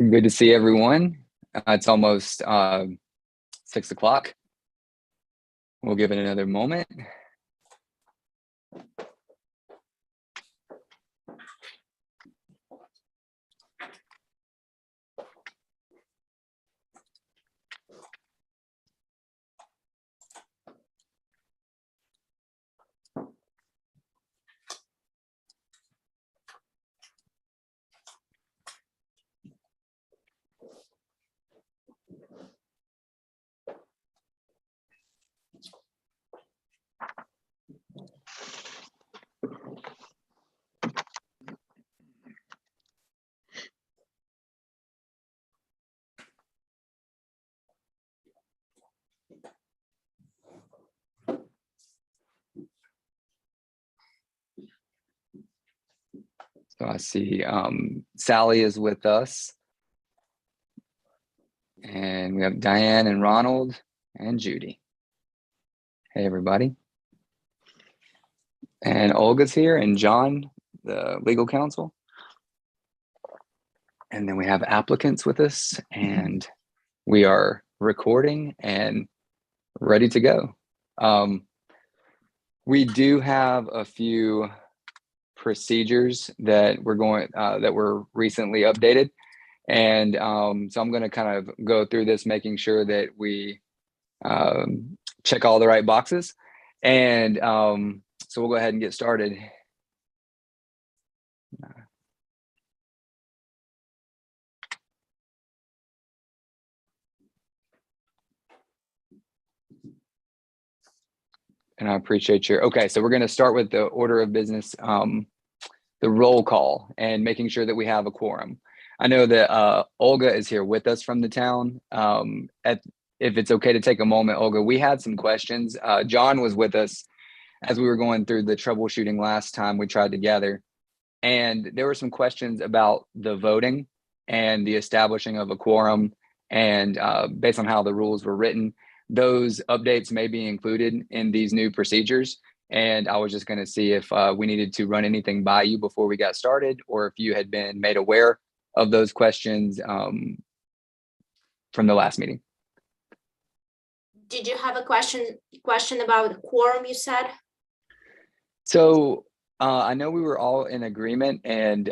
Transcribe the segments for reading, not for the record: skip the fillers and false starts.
Good to see everyone. It's almost 6 o'clock. We'll give it another moment. So I see Sally is with us. And we have Diane and Ronald and Judy. Hey, everybody. And Olga's here and John, the legal counsel. And then we have applicants with us and we are recording and ready to go. We do have a few procedures that were recently updated. And so I'm going to kind of go through this, making sure that we check all the right boxes. And so we'll go ahead and get started. And I appreciate okay, so we're going to start with the order of business, the roll call and making sure that we have a quorum. I know that Olga is here with us from the town. If it's okay to take a moment, Olga, we had some questions. John was with us as we were going through the troubleshooting last time we tried to gather. And there were some questions about the voting and the establishing of a quorum. And based on how the rules were written, those updates may be included in these new procedures. And I was just going to see if we needed to run anything by you before we got started, or if you had been made aware of those questions from the last meeting. Did you have a question about quorum, you said? So I know we were all in agreement, and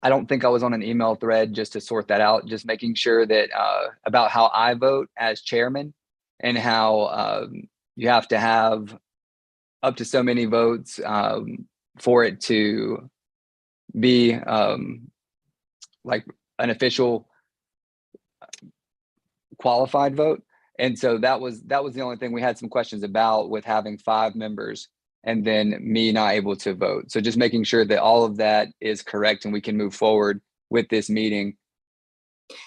I don't think I was on an email thread just to sort that out, just making sure that about how I vote as chairman and how you have to have up to so many votes for it to be like an official qualified vote. And so that was the only thing we had some questions about, with having 5 members and then me not able to vote. So just making sure that all of that is correct and we can move forward with this meeting.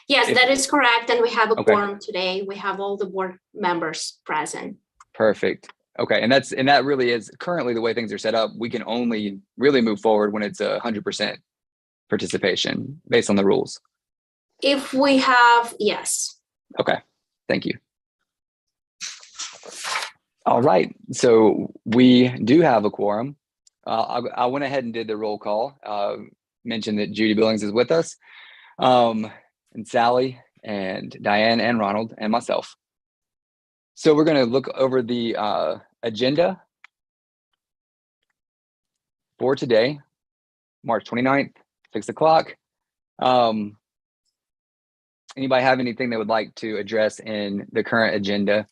Yes, that is correct. And we have a quorum today. We have all the board members present. Perfect. Okay, and that really is currently the way things are set up. We can only really move forward when it's 100% participation based on the rules. If we have, yes. Okay, thank you. All right, so we do have a quorum. I went ahead and did the roll call. Mentioned that Judy Billings is with us, and Sally and Diane and Ronald and myself. So we're going to look over the agenda for today, March 29th, 6 o'clock. Anybody have anything they would like to address in the current agenda?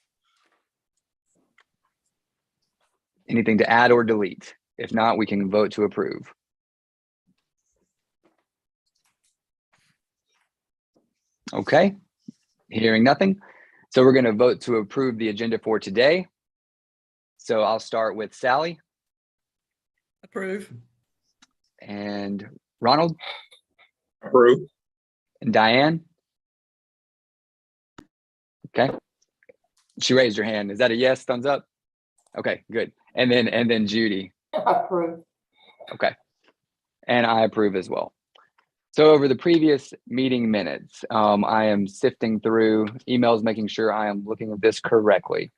Anything to add or delete? If not, we can vote to approve. Okay, hearing nothing. So we're going to vote to approve the agenda for today. So I'll start with Sally. Approve. And Ronald. Approve. And Diane. Okay. She raised her hand. Is that a yes? Thumbs up? Okay, good. And then Judy. Approve. Okay. And I approve as well. So over the previous meeting minutes, I am sifting through emails, making sure I am looking at this correctly.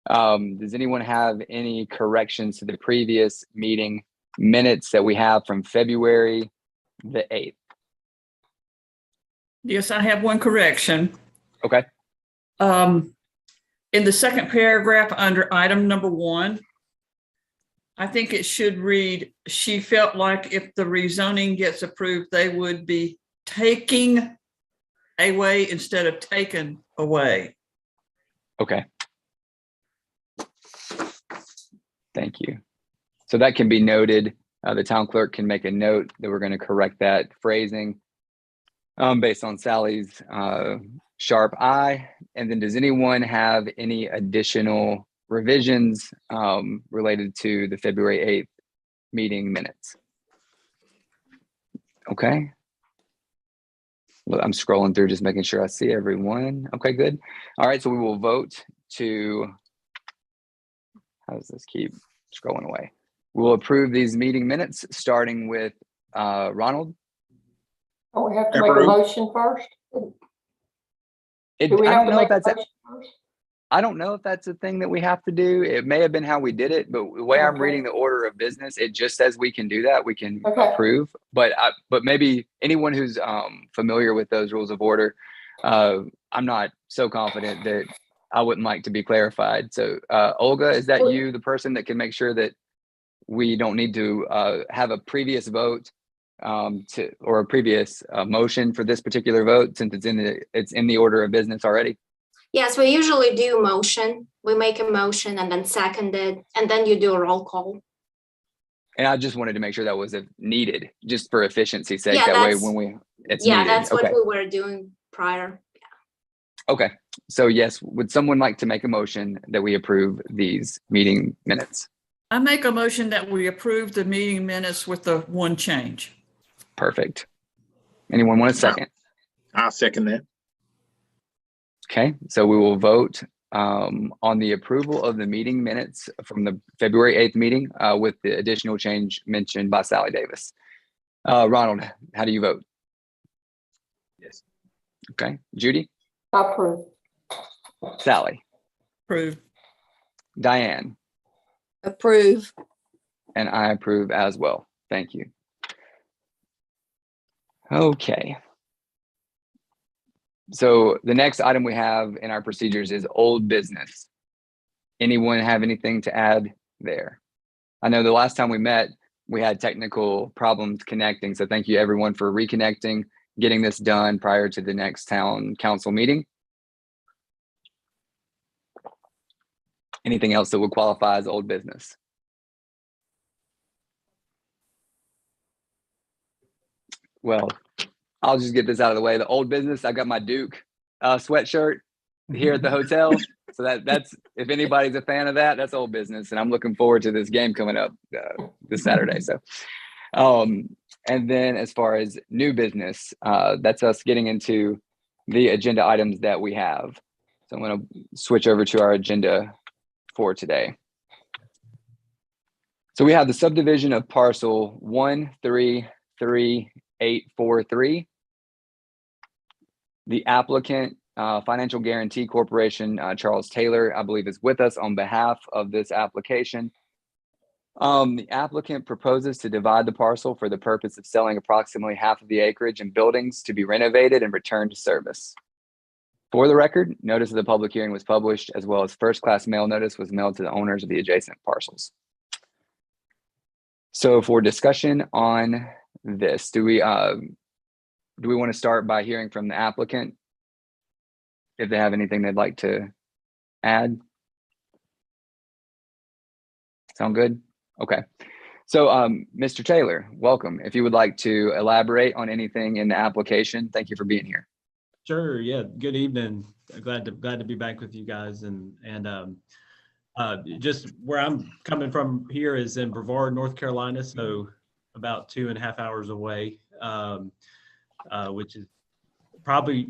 Does anyone have any corrections to the previous meeting minutes that we have from February the 8th? Yes, I have one correction. Okay. In the second paragraph under item number 1, I think it should read, she felt like if the rezoning gets approved, they would be taking away instead of taken away. Okay. Thank you. So that can be noted. The town clerk can make a note that we're going to correct that phrasing based on Sally's sharp eye. And then does anyone have any additional revisions related to the February 8th meeting minutes? Okay. Well, I'm scrolling through, just making sure I see everyone. Okay, good. All right, so we will vote to, how does this keep scrolling away? We'll approve these meeting minutes, starting with Ronald. Oh, we have to make a motion first? I don't know if that's a thing that we have to do. It may have been how we did it, but the way I'm reading the order of business, it just says we can do that. We can approve, but maybe anyone who's familiar with those rules of order, I'm not so confident that I wouldn't like to be clarified. So Olga, is that you, the person that can make sure that we don't need to have a previous vote or a previous motion for this particular vote, since it's in the order of business already? Yes, we usually do motion. We make a motion and then second it, and then you do a roll call. And I just wanted to make sure that was needed, just for efficiency's sake. Yeah, that way, when it's needed. That's what we were doing prior. Yeah. Okay. So yes, would someone like to make a motion that we approve these meeting minutes? I make a motion that we approve the meeting minutes with the one change. Perfect. Anyone want a second? I'll second that. Okay, so we will vote on the approval of the meeting minutes from the February 8th meeting with the additional change mentioned by Sally Davis. Ronald, how do you vote? Yes. Okay, Judy? Approve. Sally? Approved. Diane? Approve. And I approve as well. Thank you. Okay. So the next item we have in our procedures is old business. Anyone have anything to add there? I know the last time we met, we had technical problems connecting. So thank you everyone for reconnecting, getting this done prior to the next town council meeting. Anything else that would qualify as old business? Well, I'll just get this out of the way. The old business, I got my Duke sweatshirt here at the hotel. So that's, if anybody's a fan of that, that's old business. And I'm looking forward to this game coming up this Saturday. So, and then as far as new business, that's us getting into the agenda items that we have. So I'm going to switch over to our agenda for today. So we have the subdivision of parcel 1333843. The applicant, Financial Guarantee Corporation, Charles Taylor, I believe, is with us on behalf of this application. The applicant proposes to divide the parcel for the purpose of selling approximately half of the acreage and buildings to be renovated and returned to service. For the record, notice of the public hearing was published, as well as first-class mail notice was mailed to the owners of the adjacent parcels. So for discussion on this, do we want to start by hearing from the applicant if they have anything they'd like to add? Sound good? Okay. So Mr. Taylor, welcome. If you would like to elaborate on anything in the application, thank you for being here. Sure. Yeah. Good evening. Glad to be back with you guys. And just where I'm coming from here is in Brevard, North Carolina. So about 2.5 hours away, which is probably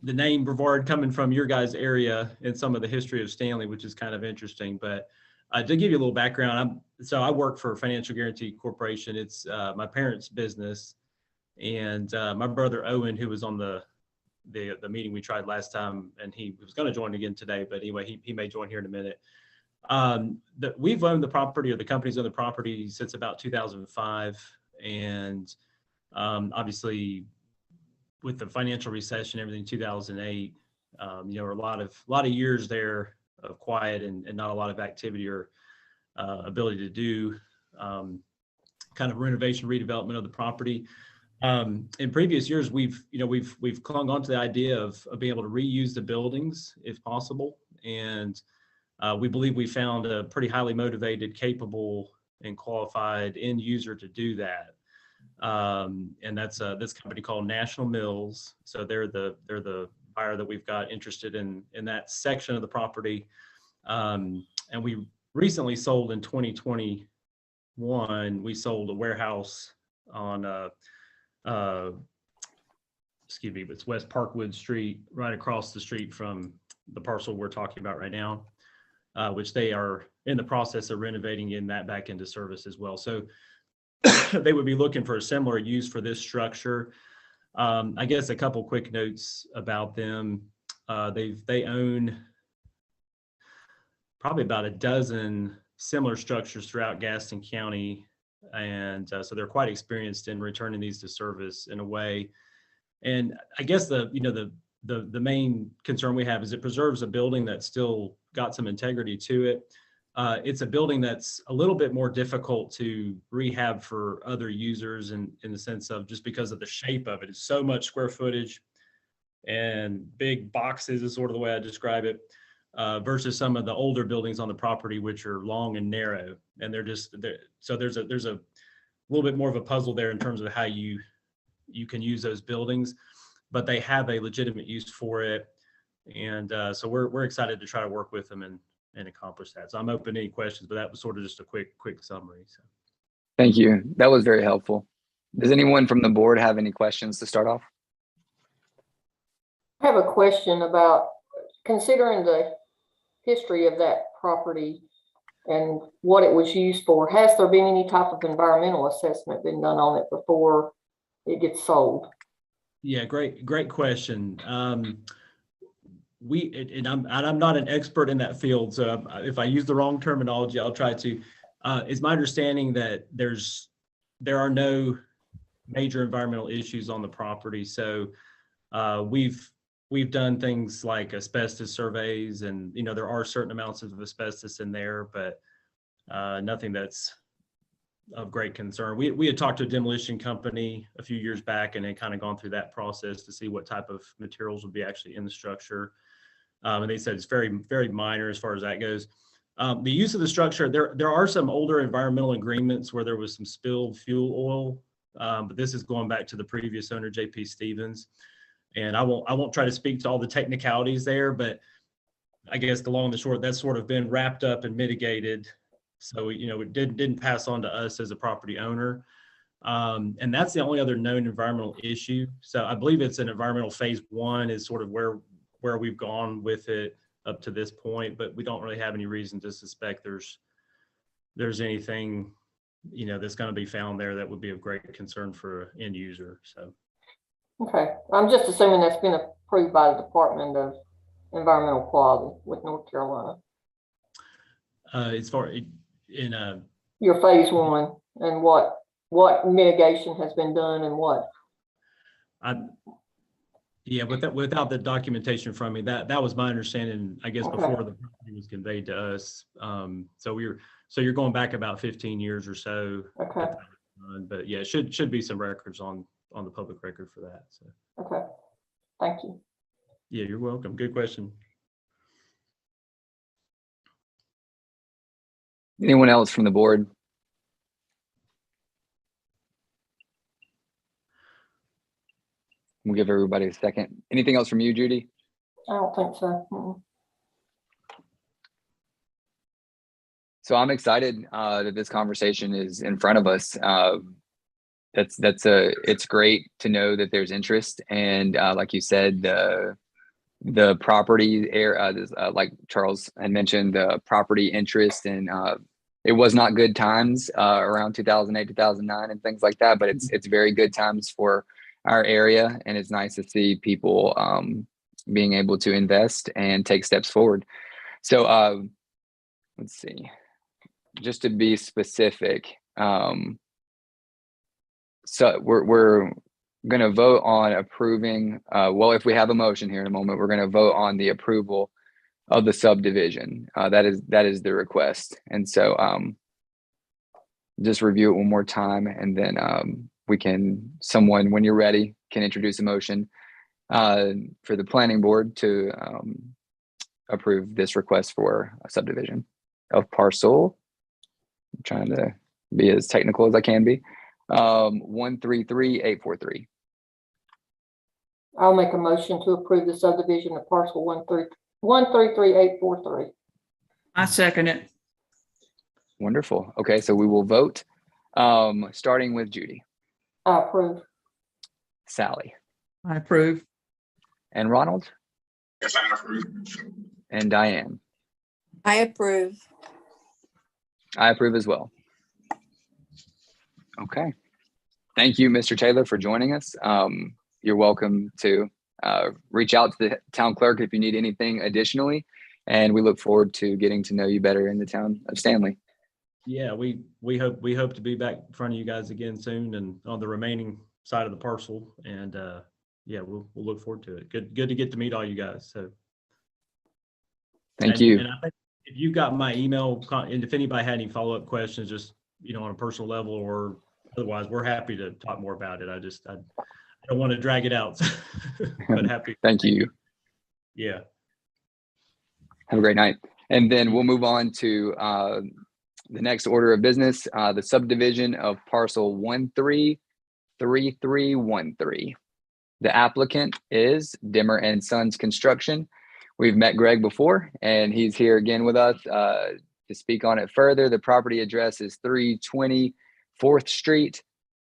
the name Brevard coming from your guys' area and some of the history of Stanley, which is kind of interesting. But to give you a little background, I work for Financial Guarantee Corporation. It's my parents' business, and my brother Owen, who was on the meeting we tried last time, and he was going to join again today, but anyway, he may join here in a minute. We've owned the property, or the company's owned the property since about 2005, and obviously with the financial recession, everything 2008, you know, a lot of years there of quiet and not a lot of activity or ability to do kind of renovation, redevelopment of the property. In previous years, we've clung on to the idea of being able to reuse the buildings if possible. And we believe we found a pretty highly motivated, capable, and qualified end user to do that. And that's this company called National Mills. So they're the buyer that we've got interested in that section of the property. And we recently sold in 2021, we sold a warehouse on excuse me, but it's West Parkwood Street, right across the street from the parcel we're talking about right now, which they are in the process of renovating in that back into service as well. So they would be looking for a similar use for this structure. I guess a couple quick notes about them. They own probably about a dozen similar structures throughout Gaston County. And so they're quite experienced in returning these to service in a way. And I guess the main concern we have is it preserves a building that's still got some integrity to it. It's a building that's a little bit more difficult to rehab for other users in the sense of just because of the shape of it. It's so much square footage and big boxes is sort of the way I describe it, versus some of the older buildings on the property, which are long and narrow. And so there's a little bit more of a puzzle there in terms of how you can use those buildings, but they have a legitimate use for it. And so we're excited to try to work with them and accomplish that. So I'm open to any questions, but that was sort of just a quick summary. So. Thank you. That was very helpful. Does anyone from the board have any questions to start off? I have a question about considering the history of that property and what it was used for. Has there been any type of environmental assessment been done on it before it gets sold? Yeah, great question. I'm not an expert in that field, so if I use the wrong terminology, I'll try to. It's my understanding that there are no major environmental issues on the property. So we've done things like asbestos surveys, and there are certain amounts of asbestos in there, but nothing that's of great concern. We had talked to a demolition company a few years back and had kind of gone through that process to see what type of materials would be actually in the structure. And they said it's very, very minor as far as that goes. The use of the structure, there are some older environmental agreements where there was some spilled fuel oil, but this is going back to the previous owner, J.P. Stevens. And I won't try to speak to all the technicalities there, but I guess the long and the short, that's sort of been wrapped up and mitigated. So, it didn't pass on to us as a property owner. And that's the only other known environmental issue. So I believe it's an environmental phase 1 is sort of where we've gone with it up to this point, but we don't really have any reason to suspect there's anything, that's going to be found there that would be of great concern for an end user. So. Okay, I'm just assuming that's been approved by the Department of Environmental Quality with North Carolina. As far in your phase 1 and what mitigation has been done and what. Yeah, without the documentation from me, that was my understanding, I guess, before the property was conveyed to us. So you're going back about 15 years or so. Okay. But yeah, it should be some records on the public record for that. So. Okay, thank you. Yeah, you're welcome. Good question. Anyone else from the board? We'll give everybody a second. Anything else from you, Judy? I don't think so. So I'm excited that this conversation is in front of us. It's great to know that there's interest, and like you said, the property like Charles had mentioned, the property interest, and it was not good times around 2008, 2009, and things like that. But it's very good times for our area, and it's nice to see people being able to invest and take steps forward. So let's see, just to be specific, so going to vote on approving, well, if we have a motion here in a moment, we're going to vote on the approval of the subdivision. That is the request. And so just review it one more time, and then someone, when you're ready, can introduce a motion for the planning board to approve this request for a subdivision of parcel. I'm trying to be as technical as I can be. 133843. I'll make a motion to approve the subdivision of parcel 133843. I second it. Wonderful. Okay, so we will vote, starting with Judy, I approve. Sally, I approve. and Ronald, Yes, I approve. and Diane. I approve. I approve as well. Okay. Thank you, Mr. Taylor, for joining us. You're welcome to reach out to the town clerk if you need anything additionally. And we look forward to getting to know you better in the town of Stanley. Yeah, we hope to be back in front of you guys again soon and on the remaining side of the parcel. And yeah, we'll look forward to it. Good to get to meet all you guys. So Thank you. And I think if you got my email, and if anybody had any follow-up questions, just, on a personal level or otherwise, we're happy to talk more about it. I don't want to drag it out, but happy. Thank you. Yeah. Have a great night. And then we'll move on to the next order of business, the subdivision of parcel 133313. The applicant is Dimmer and Sons Construction. We've met Greg before, and he's here again with us to speak on it further. The property address is 320 4th Street,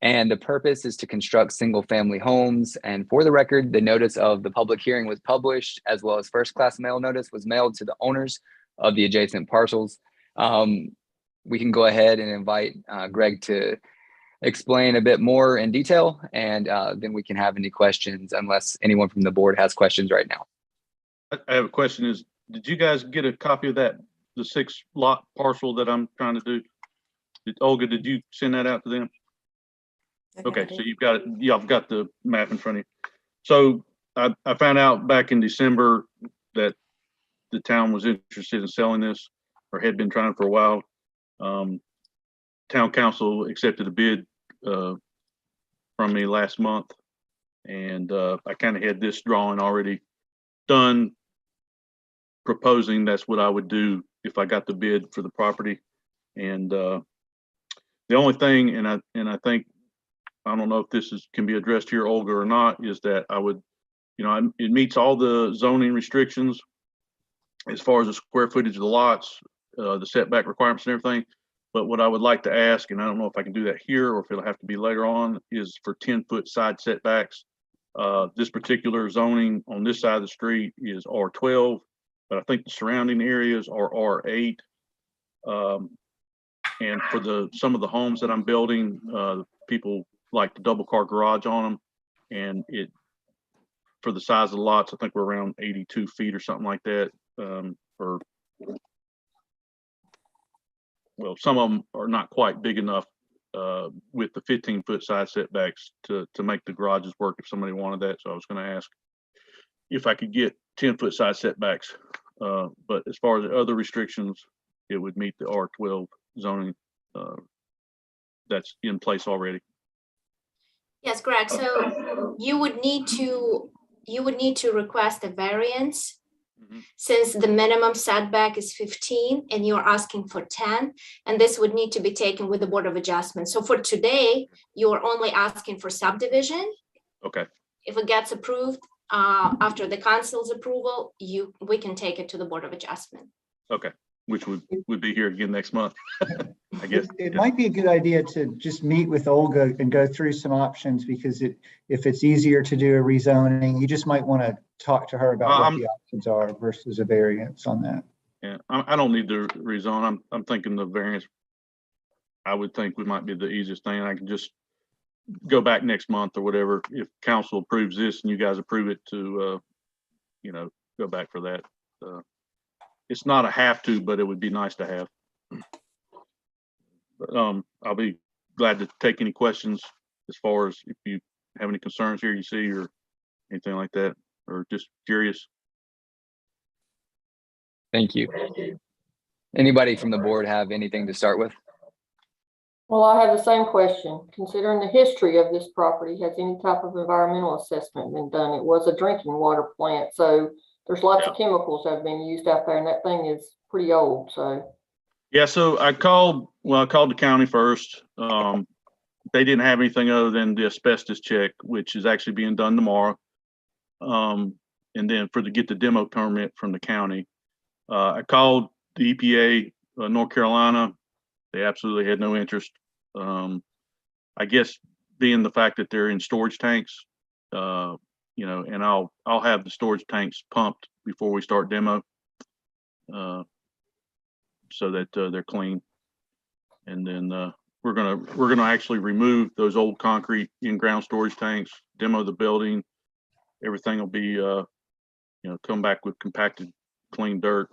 and the purpose is to construct single-family homes. And for the record, the notice of the public hearing was published, as well as first-class mail notice was mailed to the owners of the adjacent parcels. We can go ahead and invite Greg to explain a bit more in detail, and then we can have any questions, unless anyone from the board has questions right now. I have a question is, did you guys get a copy of the 6-lot parcel that I'm trying to do? Olga, did you send that out to them? Okay, so you've got it. Yeah, I've got the map in front of you. So I found out back in December that the town was interested in selling this, or had been trying for a while. Town council accepted a bid from me last month, and I kind of had this drawing already done, proposing that's what I would do if I got the bid for the property. And the only thing, and I think, I don't know if this can be addressed here, Olga, or not, is that I would, it meets all the zoning restrictions as far as the square footage of the lots, the setback requirements and everything. But what I would like to ask, and I don't know if I can do that here or if it'll have to be later on, is for 10-foot side setbacks. This particular zoning on this side of the street is R12, but I think the surrounding areas are R8. And for some of the homes that I'm building, people like the double car garage on them, and for the size of the lots, I think we're around 82 feet or something like that. Well, some of them are not quite big enough with the 15-foot side setbacks to make the garages work if somebody wanted that. So I was going to ask if I could get 10-foot side setbacks. But as far as the other restrictions, it would meet the R12 zoning that's in place already. Yes, Greg. So you would need to request a variance. Since the minimum setback is 15 and you're asking for 10, and this would need to be taken with the Board of Adjustment. So for today, you're only asking for subdivision. Okay. If it gets approved after the council's approval, we can take it to the Board of Adjustment. Okay, which would be here again next month, I guess. It might be a good idea to just meet with Olga and go through some options, because if it's easier to do a rezoning, you just might want to talk to her about what the options are versus a variance on that. Yeah, I don't need to rezone. I'm thinking the variance, I would think might be the easiest thing. I can just go back next month or whatever. If council approves this and you guys approve it to, go back for that. It's not a have to, but it would be nice to have. But, I'll be glad to take any questions as far as if have any concerns here you see or anything like that, or just curious? Thank you. Anybody from the board have anything to start with? Well, I have the same question. Considering the history of this property, has any type of environmental assessment been done? It was a drinking water plant, so there's lots of chemicals that have been used out there, and that thing is pretty old, so. Yeah, so I called the county first. They didn't have anything other than the asbestos check, which is actually being done tomorrow. And then get the demo permit from the county. I called the EPA, North Carolina. They absolutely had no interest. I guess being the fact that they're in storage tanks, you know, and I'll have the storage tanks pumped before we start demo, so that they're clean. And then we're gonna actually remove those old concrete in-ground storage tanks, demo the building. Everything will be, you know, come back with compacted, clean dirt.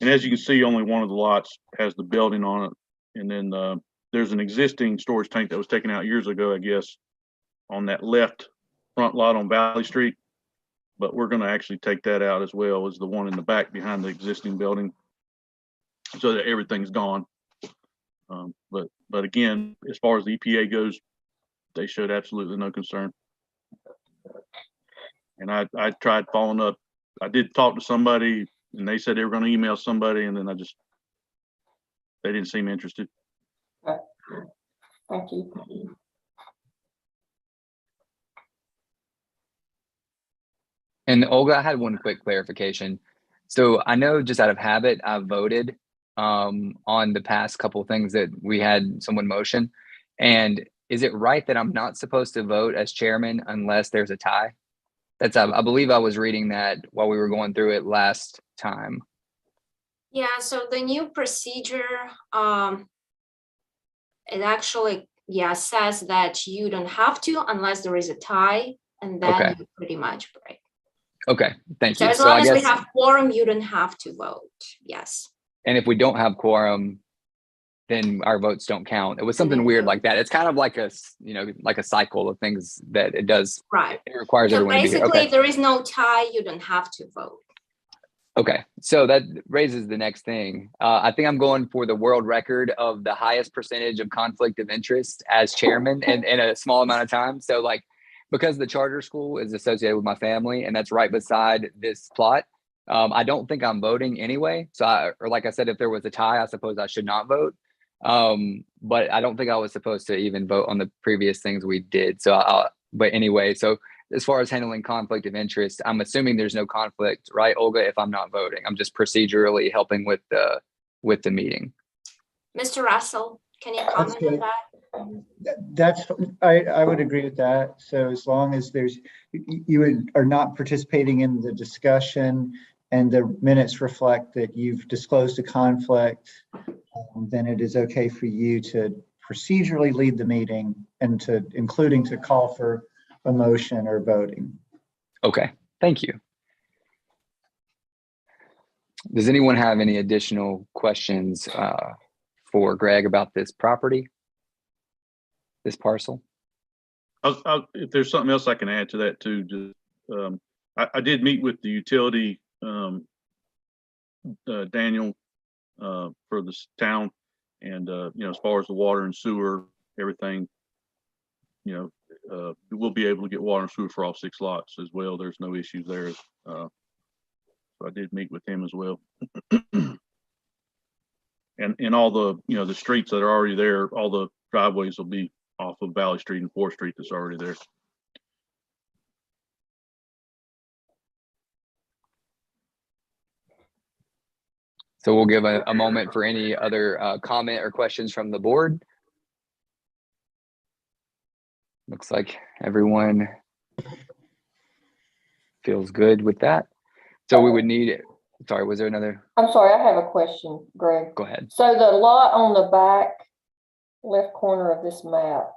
And as you can see, only one of the lots has the building on it. And then there's an existing storage tank that was taken out years ago, I guess, on that left front lot on Valley Street. But we're going to actually take that out as well as the one in the back behind the existing building, so that everything's gone. But again, as far as the EPA goes, they showed absolutely no concern. And I tried following up. I did talk to somebody, and they said they were going to email somebody, and then they didn't seem interested. Okay. Thank you. And Olga, I had one quick clarification. So I know just out of habit, I voted on the past couple things that we had someone motion. And is it right that I'm not supposed to vote as chairman unless there's a tie? That's, I believe I was reading that while we were going through it last time. Yeah, so the new procedure, it actually, says that you don't have to unless there is a tie, and then Okay. you pretty much break. Okay, thank So you. as So long I as we guess, have quorum, you don't have to vote. Yes. and if we don't have quorum, then our votes don't count. It was something weird like that. It's kind of like like a cycle of things that it does. Right. It requires So everyone to be here. basically, Okay. if there is no tie, you don't have to vote. Okay, so that raises the next thing. I think I'm going for the world record of the highest percentage of conflict of interest as chairman in a small amount of time. So like, because the charter school is associated with my family and that's right beside this plot, I don't think I'm voting anyway. So or like I said, if there was a tie, I suppose I should not vote. But I don't think I was supposed to even vote on the previous things we did. So but anyway, so as far as handling conflict of interest, I'm assuming there's no conflict, right, Olga, if I'm not voting? I'm just procedurally helping with the meeting. Mr. Russell, can you comment on that? I would agree with that. So as long as you are not participating in the discussion and the minutes reflect that you've disclosed a conflict, then it is okay for you to procedurally lead the meeting and including to call for a motion or voting. Okay, thank you. Does anyone have any additional questions for Greg about this property, this parcel? If there's something else I can add to that too, just, I did meet with the utility, Daniel, for this town, and as far as the water and sewer, everything, we'll be able to get water and sewer for all 6 lots as well. There's no issues there. So I did meet with him as well. And all the, the streets that are already there, all the driveways will be off of Valley Street and 4th Street that's already there. So we'll give a moment for any other comment or questions from the board. Looks like everyone feels good with that. So we would need, sorry, was there another? I'm sorry, I have a question, Greg. Go ahead. So the lot on the back left corner of this map,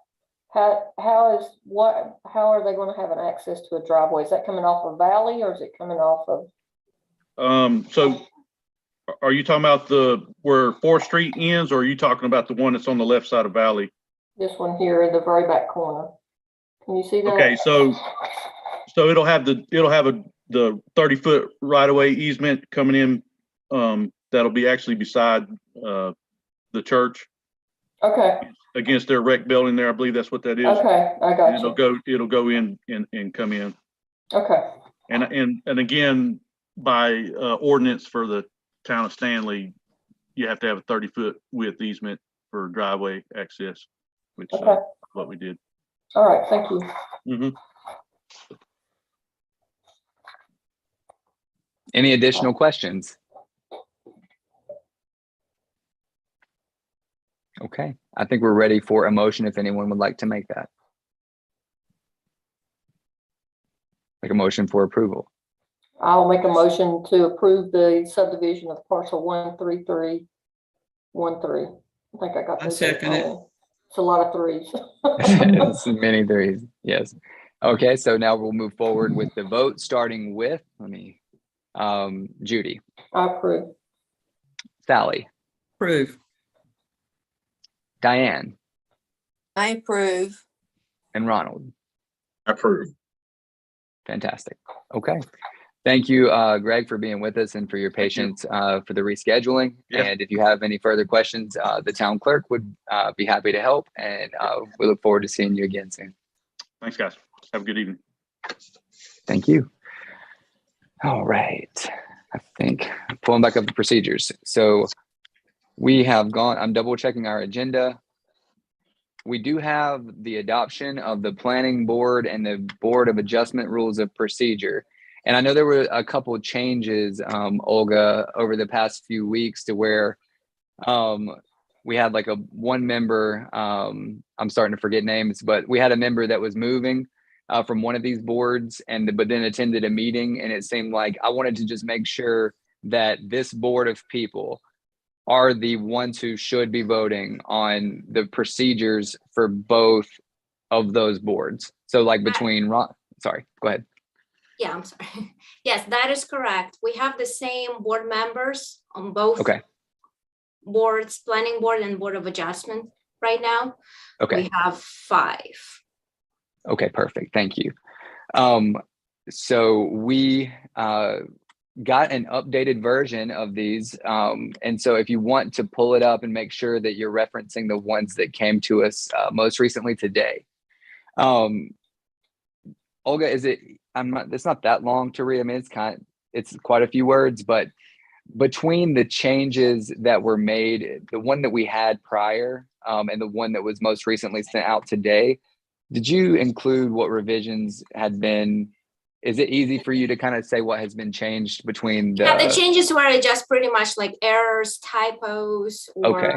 how are they going to have an access to a driveway? Is that coming off of Valley or is it coming off of? So are you talking about where 4th Street ends, or are you talking about the one that's on the left side of Valley? This one here in the very back corner. Can you see that? Okay, so it'll have the 30-foot right-of-way easement coming in, that'll be actually beside, the church Okay, against their rec building there. I believe that's what that is. okay, I And got you. it'll go in and come in. Okay, And again, by ordinance for the town of Stanley, you have to have a 30-foot width easement for driveway access, which is okay, what we did. all right, thank you. Mhm. Any additional questions? Okay, I think we're ready for a motion if anyone would like to make that. Make a motion for approval. I'll make a motion to approve the subdivision of parcel 13313. I think I got I those. second it. all. It's a lot of threes. It's many threes, yes. Okay, so now we'll move forward with the vote, starting with, Judy, I approve. Sally, Approve. Diane, I approve. and Ronald. Approve. Fantastic. Okay. Thank you, Greg, for being with us and for your patience for the rescheduling. Yeah. And if you have any further questions, the town clerk would be happy to help. And we look forward to seeing you again soon. Thanks, guys. Have a good evening. Thank you. All right. I think I'm pulling back up the procedures. So we have gone, I'm double checking our agenda. We do have the adoption of the planning board and the Board of Adjustment rules of procedure. And I know there were a couple of changes, Olga, over the past few weeks to where we had like one member, I'm starting to forget names, but we had a member that was moving from one of these boards but then attended a meeting, and it seemed like I wanted to just make sure that this board of people are the ones who should be voting on the procedures for both of those boards. So like between sorry, go ahead. Yeah, I'm sorry. Yes, that is correct. We have the same board members on both Okay. boards, planning board and Board of Adjustment right now. Okay. We have 5. Okay, perfect. Thank you. So we got an updated version of these. And so if you want to pull it up and make sure that you're referencing the ones that came to us most recently today. Olga, it's not that long to read. I mean, it's quite a few words, but between the changes that were made, the one that we had prior and the one that was most recently sent out today, did you include what revisions had been? Is it easy for you to kind of say what has been changed between Yeah, the changes were just pretty much like errors, typos, or Okay.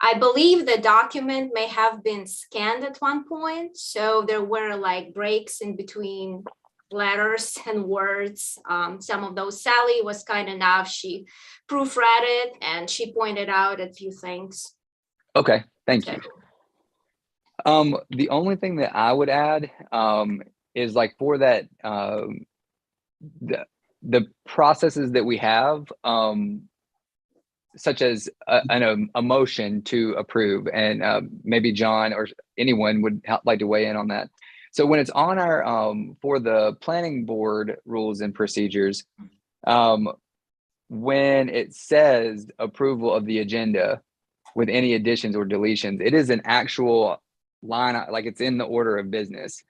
I believe the document may have been scanned at one point. So there were like breaks in between letters and words. Some of those, Sally was kind enough. She proofread it and she pointed out a few things. Okay, thank you. The only thing that I would add is like for that, the processes that we have, such as a motion to approve, and maybe John or anyone would like to weigh in on that. So when it's on our, for the planning board rules and procedures, when it says approval of the agenda with any additions or deletions, it is an actual line, like it's in the order of business.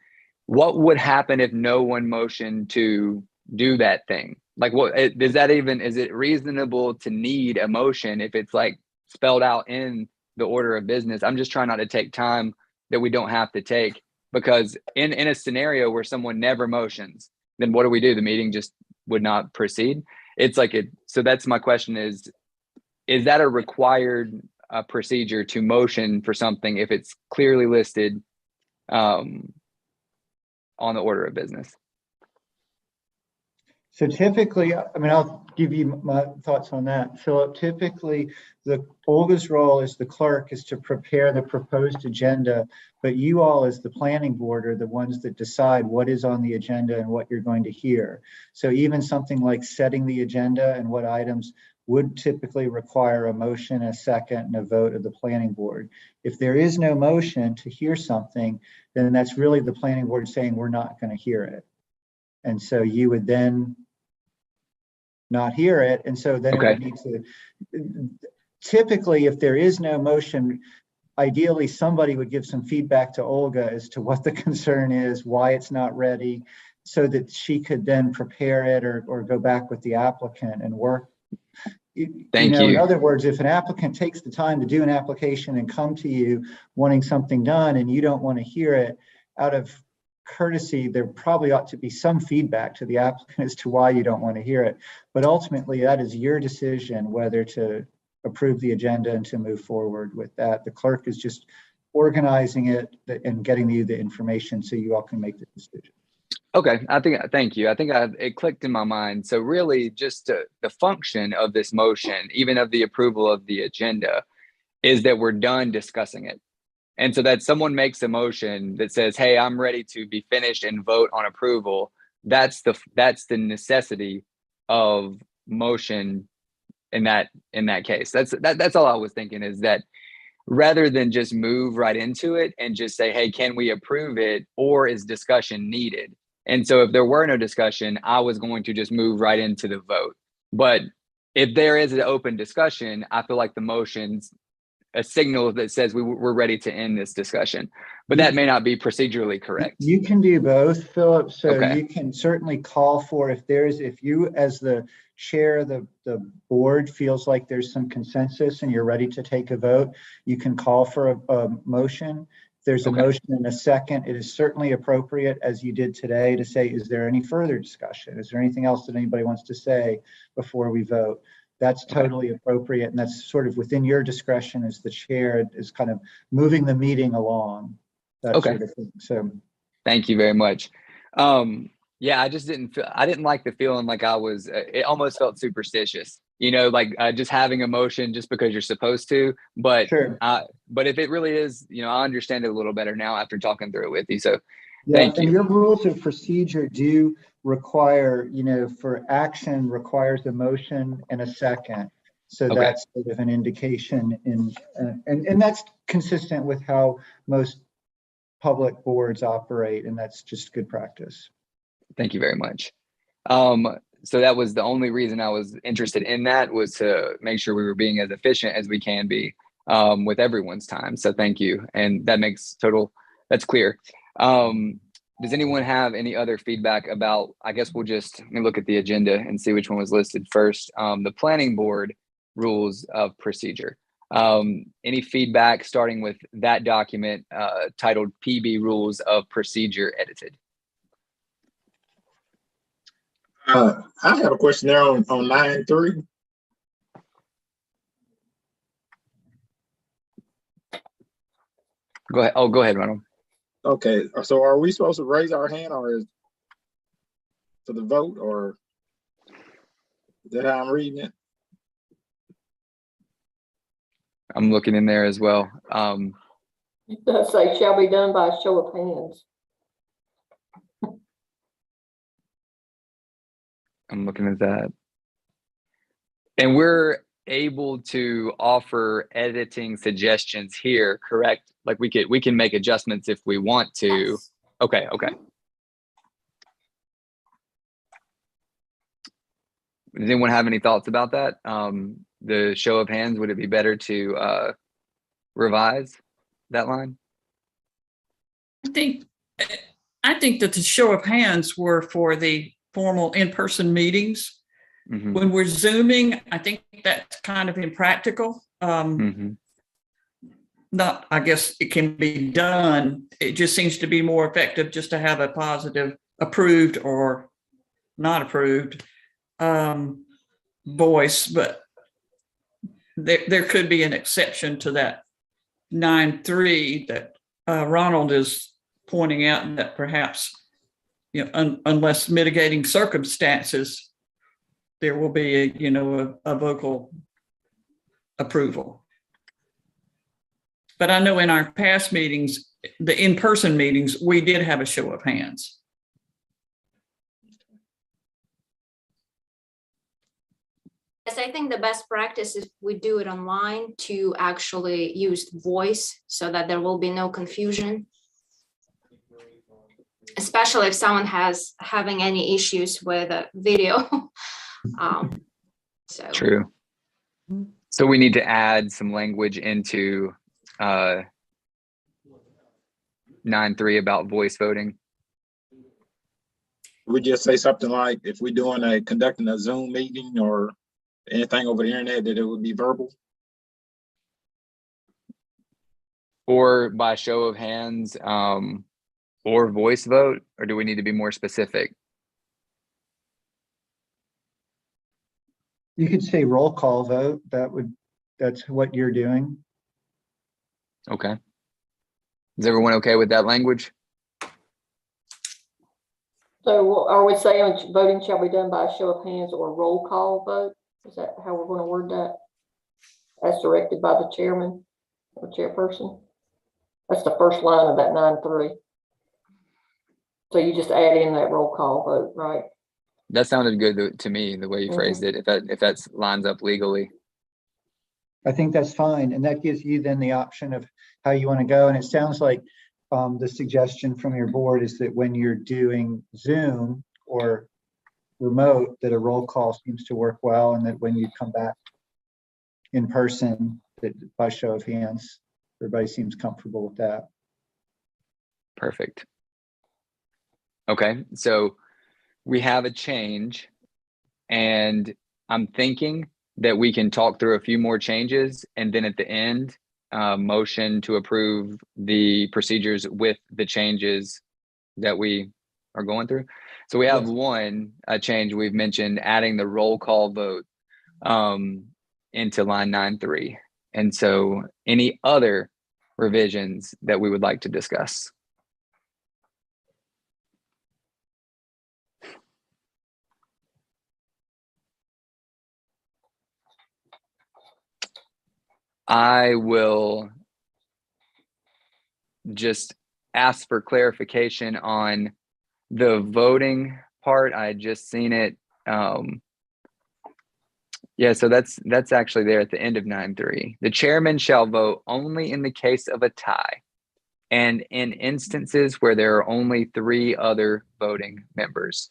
What would happen if no one motioned to do that thing? Like is it reasonable to need a motion if it's like spelled out in the order of business? I'm just trying not to take time that we don't have to take, because in a scenario where someone never motions, then what do we do? The meeting just would not proceed. So that's my question is that a required procedure to motion for something if it's clearly listed on the order of business? So typically, I mean, I'll give you my thoughts on that. Philip, typically Olga's role as the clerk is to prepare the proposed agenda, but you all as the planning board are the ones that decide what is on the agenda and what you're going to hear. So even something like setting the agenda and what items would typically require a motion, a second, and a vote of the planning board. If there is no motion to hear something, then that's really the planning board saying we're not going to hear it. And so you would then not hear it. And so then it would need to, typically, if there is no motion, ideally somebody would give some feedback to Olga as to what the concern is, why it's not ready, so that she could then prepare it or go back with the applicant and work. Thank you. In other words, if an applicant takes the time to do an application and come to you wanting something done and you don't want to hear it, out of courtesy, there probably ought to be some feedback to the applicant as to why you don't want to hear it. But ultimately, that is your decision whether to approve the agenda and to move forward with that. The clerk is just organizing it and getting you the information so you all can make the decision. Okay, thank you. I think it clicked in my mind. So really just the function of this motion, even of the approval of the agenda, is that we're done discussing it. And so that someone makes a motion that says, hey, I'm ready to be finished and vote on approval. That's the necessity of motion in that case. That's all I was thinking, is that rather than just move right into it and just say, hey, can we approve it, or is discussion needed? And so if there were no discussion, I was going to just move right into the vote. But if there is an open discussion, I feel like the motion's a signal that says we're ready to end this discussion. But that may not be procedurally correct. You can do both, Philip. So Okay. You can certainly call for, if you as the chair of the board feels like there's some consensus and you're ready to take a vote, you can call for a motion. If there's a motion and a second, it is certainly appropriate, as you did today, to say, is there any further discussion? Is there anything else that anybody wants to say before we vote? That's totally appropriate. And that's sort of within your discretion as the chair, is kind of moving the meeting along. That sort of thing. So thank you very much. Yeah, I didn't like the feeling like it almost felt superstitious, like just having a motion just because you're supposed to, but sure. But if it really is, I understand it a little better now after talking through it with you. So yeah, thank you. Your rules of procedure do require, for action requires a motion and a second. So that's sort of an indication and that's consistent with how most public boards operate, and that's just good practice. Thank you very much. So that was the only reason I was interested in that, was to make sure we were being as efficient as we can be with everyone's time. So thank you. And that makes that's clear. Does anyone have any other feedback about, I guess let me look at the agenda and see which one was listed first. The planning board rules of procedure. Any feedback starting with that document titled PB Rules of Procedure Edited? I have a question there on 9.3. Go ahead. Oh, go ahead, Ronald. Okay, so are we supposed to raise our hand or for the vote, or is that how I'm reading it? I'm looking in there as well. It does say shall be done by a show of hands. I'm looking at that. And we're able to offer editing suggestions here, correct? Like we can make adjustments if we want to. Yes. Okay. Does anyone have any thoughts about that? The show of hands, would it be better to revise that line? I think that the show of hands were for the formal in-person meetings. Mm-hmm. When we're Zooming, I think that's kind of impractical. Not, I guess it can be done. It just seems to be more effective just to have a positive approved or not approved voice, but there could be an exception to that 9.3 that Ronald is pointing out, that perhaps, unless mitigating circumstances, there will be a vocal approval. But I know in our past meetings, the in-person meetings, we did have a show of hands. Yes, Yes, I think the best practice is we do it online to actually use voice so that there will be no confusion. Especially if someone having any issues with a video. So. True. So we need to add some language into 9.3 about voice voting. We just say something like, if we're conducting a Zoom meeting or anything over the internet, that it would be verbal. Or by show of hands, or voice vote, or do we need to be more specific? You could say roll call vote. That's what you're doing. Okay. Is everyone okay with that language? So are we saying voting shall be done by a show of hands or roll call vote? Is that how we're going to word that? As directed by the chairman or chairperson? That's the first line of that 9.3. So you just add in that roll call vote, right? That sounded good to me, the way you phrased it, if that lines up legally. I think that's fine. And that gives you then the option of how you want to go. And it sounds like the suggestion from your board is that when you're doing Zoom or remote, that a roll call seems to work well, and that when you come back in person, that by show of hands, everybody seems comfortable with that. Perfect. Okay, so we have a change, and I'm thinking that we can talk through a few more changes, and then at the end, motion to approve the procedures with the changes that we are going through. So we have a change we've mentioned, adding the roll call vote into line 9.3. And so any other revisions that we would like to discuss? I will just ask for clarification on the voting part. I had just seen it. Yeah, so that's actually there at the end of 9.3. The chairman shall vote only in the case of a tie and in instances where there are only 3 other voting members.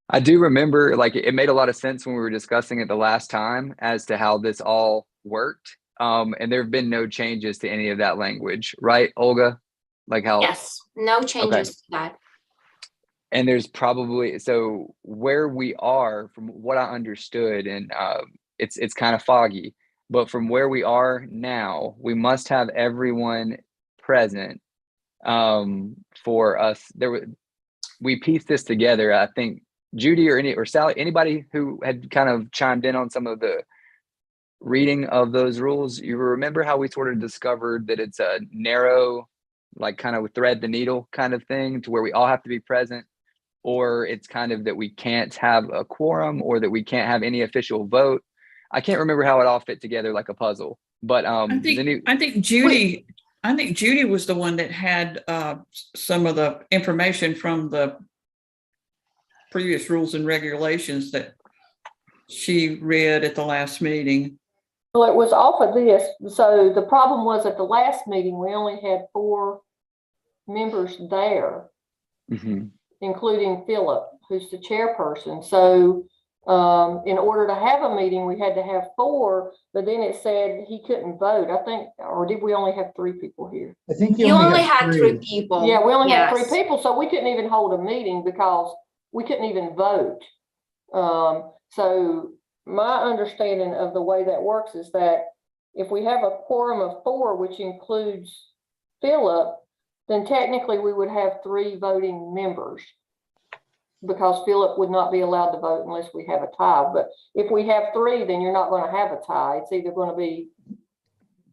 I do remember, like, it made a lot of sense when we were discussing it the last time as to how this all worked. And there have been no changes to any of that language, right, Olga? Like how? Yes, no changes to that. And there's probably, so where we are, from what I understood, and it's kind of foggy, but from where we are now, we must have everyone present for us. We pieced this together. I think Judy or Sally, anybody who had kind of chimed in on some of the reading of those rules, you remember how we sort of discovered that it's a narrow, like kind of thread the needle kind of thing, to where we all have to be present, or it's kind of that we can't have a quorum, or that we can't have any official vote. I can't remember how it all fit together like a puzzle, but I think Judy was the one that had some of the information from the previous rules and regulations that she read at the last meeting. Well, it was off of this. So the problem was at the last meeting, we only had 4 members there, including Philip, who's the chairperson. So in order to have a meeting, we had to have 4, but then it said he couldn't vote. I think, or did we only have 3 people here? I think You only had 3 people. Yeah, we only had 3 people, so we couldn't even hold a meeting because we couldn't even vote. So my understanding of the way that works is that if we have a quorum of 4, which includes Philip, then technically we would have 3 voting members, because Philip would not be allowed to vote unless we have a tie. But if we have 3, then you're not going to have a tie. It's either going to be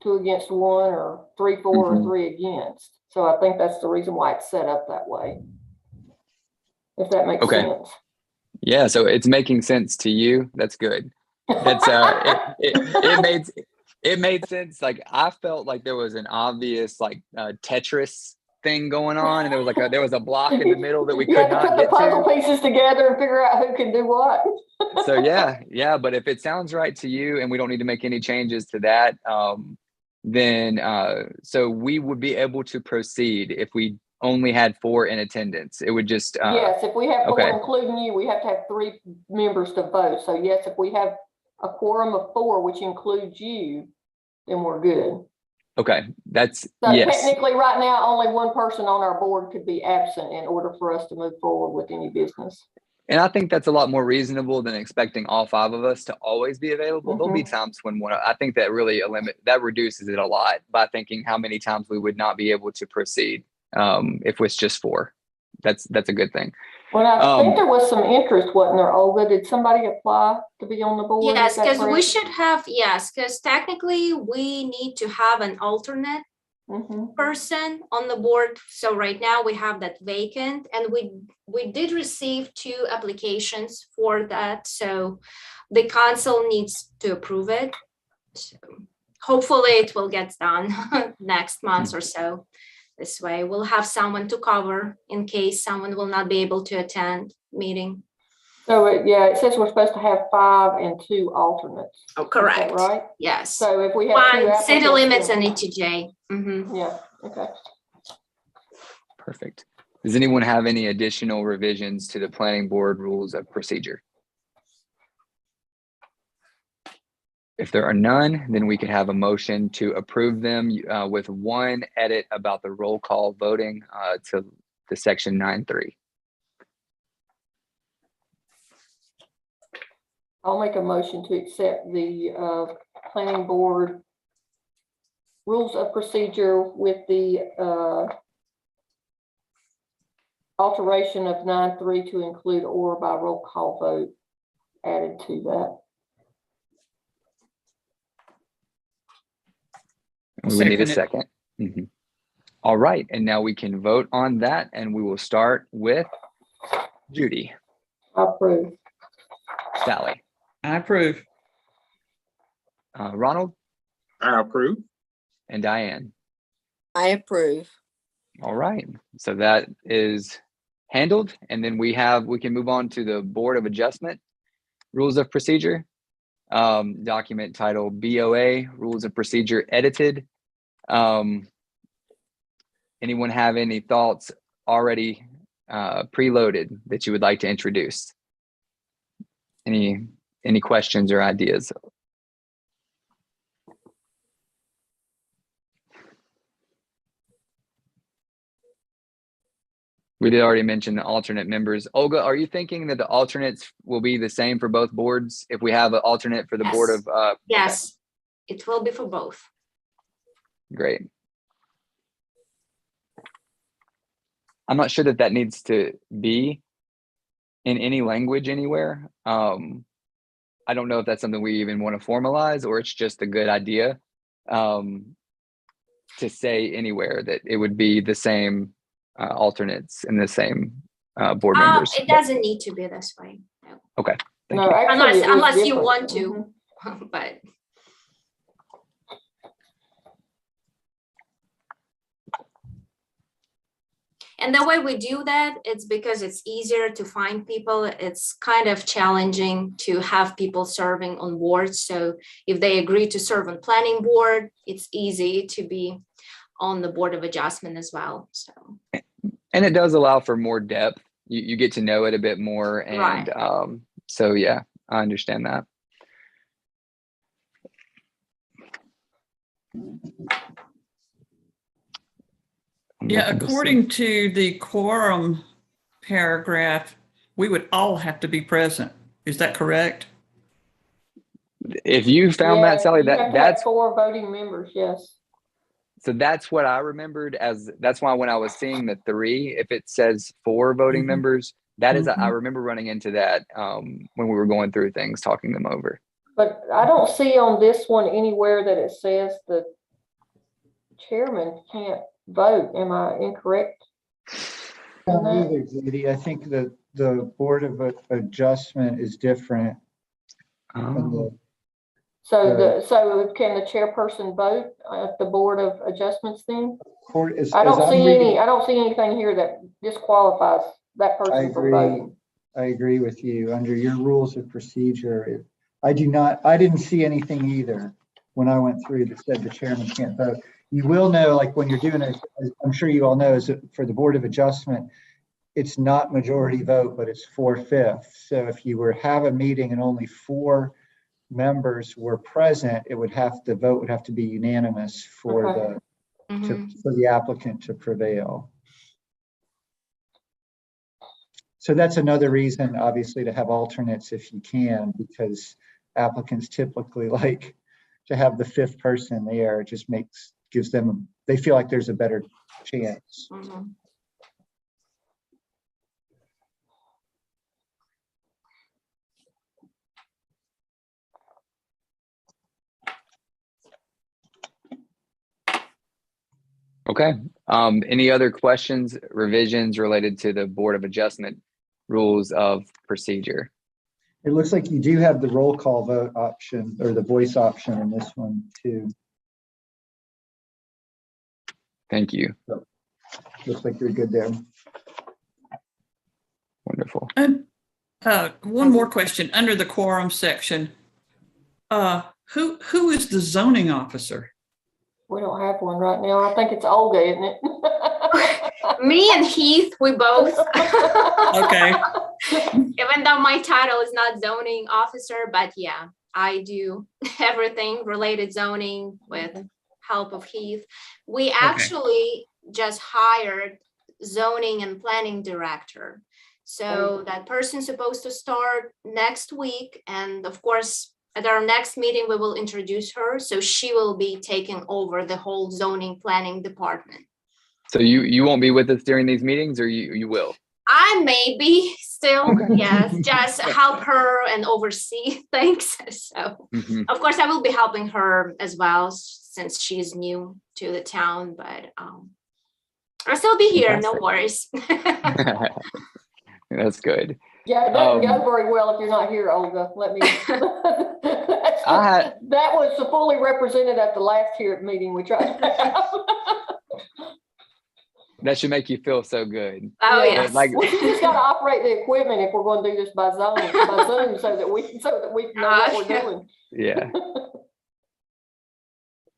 2 against 1 or 3-4 or 3 against. So I think that's the reason why it's set up that way, if that makes sense. Yeah, so it's making sense to you. That's good. That's it made sense. Like, I felt like there was an obvious like Tetris thing going on, and there was a block in the middle that we You could have to not put the get puzzle to. pieces together and figure out who can do what. So yeah, but if it sounds right to you and we don't need to make any changes to that, then so we would be able to proceed if we only had 4 in attendance. It would just Yes, if we have 4, okay. including you, we have to have 3 members to vote. So yes, if we have a quorum of 4, which includes you, then we're good. Okay, that's So yes. technically, right now, only 1 person on our board could be absent in order for us to move forward with any business. And I think that's a lot more reasonable than expecting all 5 of us to always be available. There'll be times when I think that really reduces it a lot by thinking how many times we would not be able to proceed if it's just 4. That's a good thing. Well, I think there was some interest, wasn't there, Olga? Did somebody apply to be on the board? Yes, Is that because we correct? should have, yes, because technically we need to have an alternate person on the board. So right now we have that vacant, and we did receive 2 applications for that. So the council needs to approve it. So hopefully it will get done next month or so. This way we'll have someone to cover in case someone will not be able to attend meeting. So it says we're supposed to have 5 and 2 alternates. Oh, Is that correct. right? Yes. So if we have 2 One city limits applicants, and then- ETJ. Mhm. Yeah, okay. Perfect. Does anyone have any additional revisions to the planning board rules of procedure? If there are none, then we could have a motion to approve them with 1 edit about the roll call voting to the section 9.3. I'll make a motion to accept the planning board rules of procedure with the alteration of 9.3 to include or by roll call vote added to that. We would need a Second second. All right, and now we can vote on that, and we will start with Judy, I approve. Sally, I approve. Ronald, I approve. and Diane. I approve. All right, so that is handled, and then we can move on to the Board of Adjustment Rules of Procedure, document titled BOA Rules of Procedure edited. Anyone have any thoughts already preloaded that you would like to introduce? Any questions or ideas? We did already mention the alternate members. Olga, are you thinking that the alternates will be the same for both boards? If we have an alternate for the Board Yes. of, Yes, it will be for both. great. I'm not sure that needs to be in any language anywhere. I don't know if that's something we even want to formalize, or it's just a good idea to say anywhere that it would be the same alternates and the same board members. It doesn't need to be this way. No. Okay, thank No, you. actually, it is Unless you different. want to, but and the way we do that, it's because it's easier to find people. It's kind of challenging to have people serving on boards. So if they agree to serve on planning board, it's easy to be on the Board of Adjustment as well. So And it does allow for more depth. You get to know it a bit more, and Right. So yeah, I understand that. I'm Yeah, looking to see. according to the quorum paragraph, we would all have to be present. Is that correct? If you found Yeah, that, Sally, you have to have that's 4 voting members, yes. so that's what I remembered as. That's why when I was seeing the 3, if it says 4 voting Mhm. members, that is, I Mhm. remember running into that when we were going through things, talking them over. But I don't see on this one anywhere that it says the chairman can't vote. Am I incorrect? Not either, Judy. I think the Board of Adjustment is different from the. So can the chairperson vote at the Board of Adjustments then? I don't see anything here that disqualifies that I person from agree. voting. I agree with you. Under your rules of procedure, I didn't see anything either when I went through that said the chairman can't vote. You will know, like when you're doing it, I'm sure you all know, is that for the Board of Adjustment, it's not majority vote, but it's 4/5. So if you have a meeting and only 4 members were present, the vote would have to be unanimous for Okay. for the applicant to prevail. So that's another reason, obviously, to have alternates if you can, because applicants typically like to have the 5th person there. It just gives them, they feel like there's a better chance. Mhm. Okay. Any other questions, revisions related to the Board of Adjustment rules of procedure? It looks like you do have the roll call vote option or the voice option in this one too. Thank you. Looks like you're good there. Wonderful. And one more question under the quorum section. Who is the zoning officer? We don't have one right now. I think it's Olga, isn't it? Me and Heath, we both. Okay. Even though my title is not zoning officer, but yeah, I do everything related zoning with help of Heath. We actually just hired zoning and planning director. So that person's supposed to start next week. And of course, at our next meeting, we will introduce her. So she will be taking over the whole zoning planning department. So you won't be with us during these meetings, or you will? I may be still, Okay. yes, just help her and oversee things. So Mhm. of course, I will be helping her as well since she's new to the town, but I'll still be here, no worries. That's good. Yeah, it doesn't go very well if you're not here, Olga. Let me. That was fully represented at the last here meeting we tried to have. That should make you feel so good. Oh, Yeah, yes. like- We just got to operate the equipment if we're going to do this by Zoom, so that we know what we're Yeah. doing. Yeah.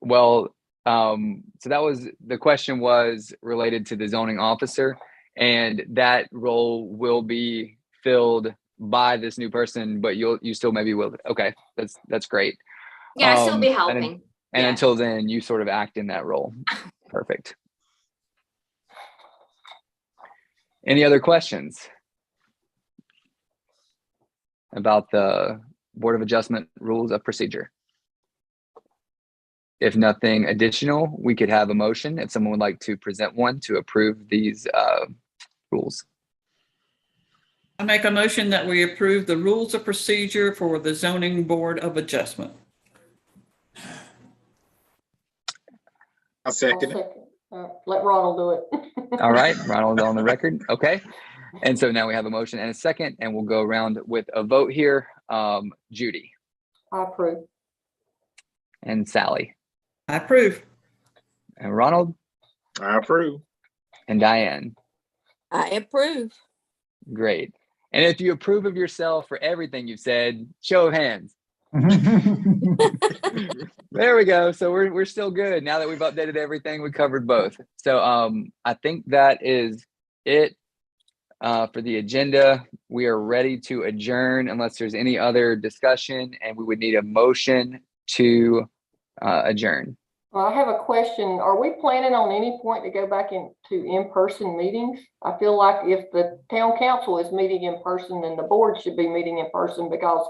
Well, so that was, the question was related to the zoning officer, and that role will be filled by this new person, but you still maybe will. Okay, that's great. Yeah, I'll still be And helping. And Yes. until then, you sort of act in that role. Perfect. Any other questions about the Board of Adjustment rules of procedure? If nothing additional, we could have a motion if someone would like to present one to approve these rules. I make a motion that we approve the rules of procedure for the zoning board of adjustment. I second it. Let Ronald do it. All right, Ronald on the record. Okay. And so now we have a motion and a second, and we'll go around with a vote here. Judy I approve. and Sally I approve. and Ronald I approve. and Diane. I approve. Great. And if you approve of yourself for everything you've said, show of hands. There we go. So we're still good. Now that we've updated everything, we covered both. So I think that is it for the agenda. We are ready to adjourn unless there's any other discussion, and we would need a motion to adjourn. Well, I have a question. Are we planning on any point to go back into in-person meetings? I feel like if the town council is meeting in person, then the board should be meeting in person, because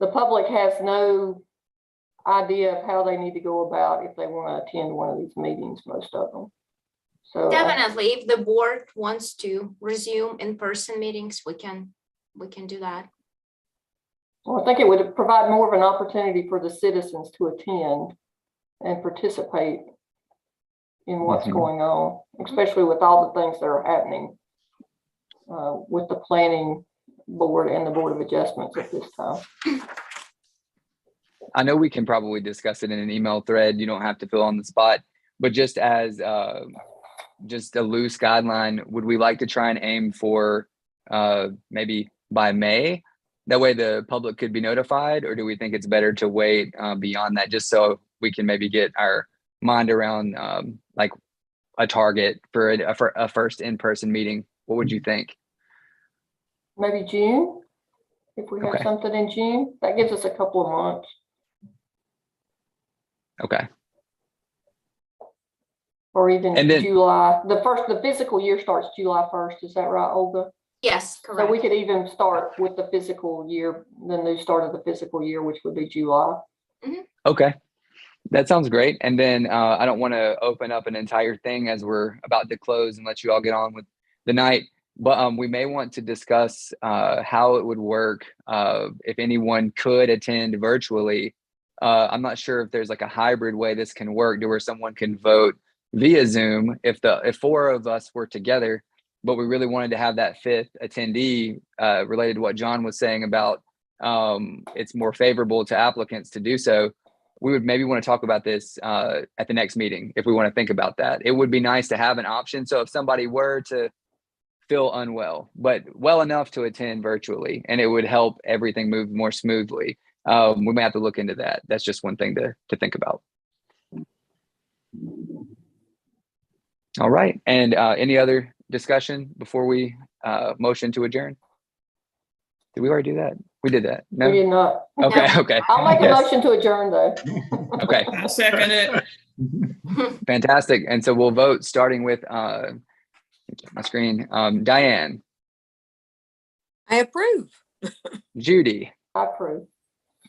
the public has no idea of how they need to go about if they want to attend one of these meetings, most of them. So Definitely, if the board wants to resume in-person meetings, we can do that. well, I think it would provide more of an opportunity for the citizens to attend and participate in what's Mhm. going on, especially with all the things that are happening with the planning board and the Board of Adjustments at this time. I know we can probably discuss it in an email thread. You don't have to fill on the spot. but just as just a loose guideline, would we like to try and aim for maybe by May? That way the public could be notified, or do we think it's better to wait beyond that, just so we can maybe get our mind around like a target for a first in-person meeting? What would you think? Maybe June? If we have Okay. something in June, that gives us a couple of months. Okay. Or even And then- July. The physical year starts July 1st. Is that right, Olga? Yes, So we correct. could even start with the physical year, the new start of the physical year, which would be July. Okay. That sounds great. And then I don't want to open up an entire thing as we're about to close and let you all get on with the night. But we may want to discuss how it would work if anyone could attend virtually. I'm not sure if there's like a hybrid way this can work, to where someone can vote via Zoom if 4 of us were together, but we really wanted to have that 5th attendee related to what John was saying about it's more favorable to applicants to do so. We would maybe want to talk about this at the next meeting if we want to think about that. It would be nice to have an option. So if somebody were to feel unwell, but well enough to attend virtually, and it would help everything move more smoothly, we may have to look into that. That's just one thing to think about. All right. And any other discussion before we motion to adjourn? Did we already do that? We did that. We No? did not. Okay. Okay. I'll make a Yes. motion to adjourn though. Okay. I'll second it. Fantastic. And so we'll vote starting with my screen. Diane, I approve. Judy, I approve.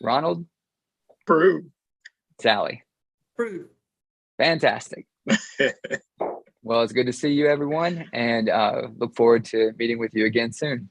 Ronald, Approve. Sally. Approve. Fantastic. Well, it's good to see you, everyone, and look forward to meeting with you again soon.